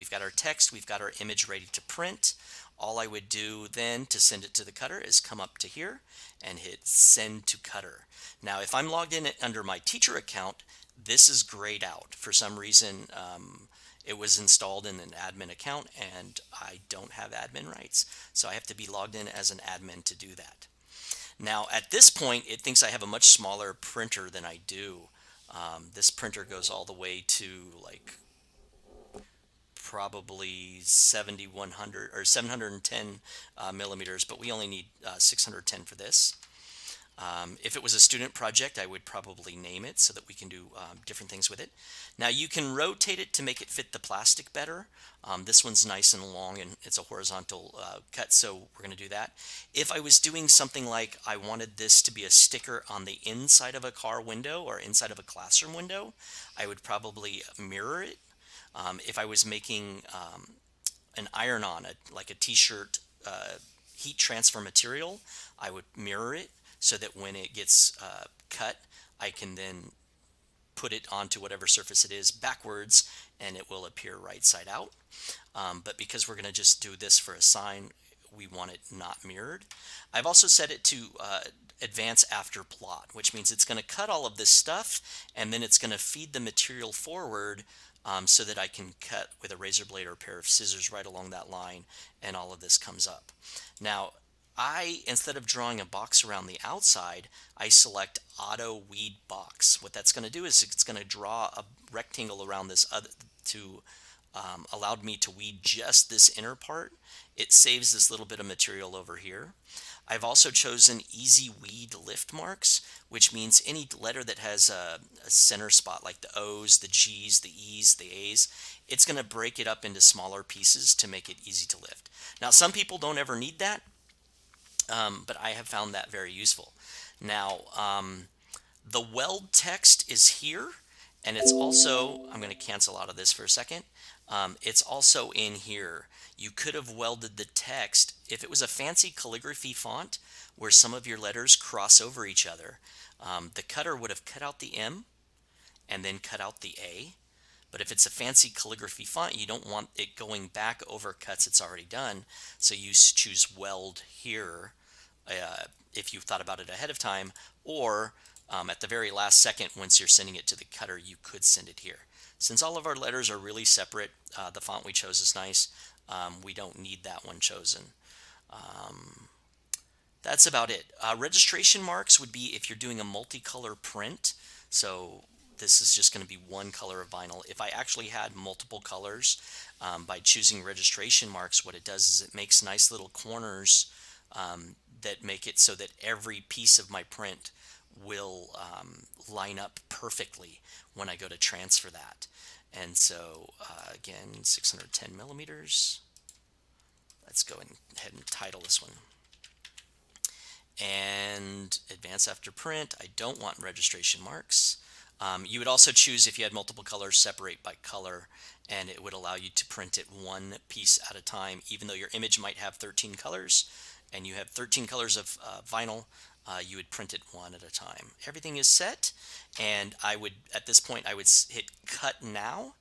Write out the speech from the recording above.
we've got our text, we've got our image ready to print. All I would do then to send it to the cutter is come up to here and hit send to cutter. Now, if I'm logged in under my teacher account, this is grayed out. For some reason, it was installed in an admin account and I don't have admin rights. So I have to be logged in as an admin to do that. Now, at this point, it thinks I have a much smaller printer than I do. This printer goes all the way to like probably 7100 or 710 millimeters, but we only need 610 for this. If it was a student project, I would probably name it so that we can do different things with it. Now you can rotate it to make it fit the plastic better. This one's nice and long and it's a horizontal cut, so we're going to do that. If I was doing something like I wanted this to be a sticker on the inside of a car window or inside of a classroom window, I would probably mirror it. If I was making an iron-on, like a t-shirt heat transfer material, I would mirror it so that when it gets cut, I can then put it onto whatever surface it is backwards and it will appear right side out. But because we're going to just do this for a sign, we want it not mirrored. I've also set it to advance after plot, which means it's going to cut all of this stuff and then it's going to feed the material forward so that I can cut with a razor blade or a pair of scissors right along that line and all of this comes up. Now, instead of drawing a box around the outside, I select auto weed box. What that's going to do is it's going to draw a rectangle around this other to allowed me to weed just this inner part. It saves this little bit of material over here. I've also chosen easy weed lift marks, which means any letter that has a center spot like the O's, the G's, the E's, the A's, it's going to break it up into smaller pieces to make it easy to lift. Now, some people don't ever need that. But I have found that very useful. Now, the weld text is here, and it's also, I'm going to cancel out of this for a second. It's also in here. You could have welded the text. If it was a fancy calligraphy font where some of your letters cross over each other, the cutter would have cut out the M and then cut out the A. But if it's a fancy calligraphy font, you don't want it going back over cuts it's already done. So you choose weld here if you thought about it ahead of time, or at the very last second, once you're sending it to the cutter, you could send it here. Since all of our letters are really separate, the font we chose is nice. We don't need that one chosen. That's about it. Registration marks would be if you're doing a multicolor print. So this is just going to be one color of vinyl. If I actually had multiple colors, by choosing registration marks, what it does is it makes nice little corners that make it so that every piece of my print will line up perfectly when I go to transfer that. And so again, 610 millimeters. Let's go ahead and title this one. And advance after print. I don't want registration marks. You would also choose, if you had multiple colors, separate by color, and it would allow you to print it one piece at a time. Even though your image might have 13 colors and you have 13 colors of vinyl, you would print it one at a time. Everything is set, and I would, at this point, I would hit cut now.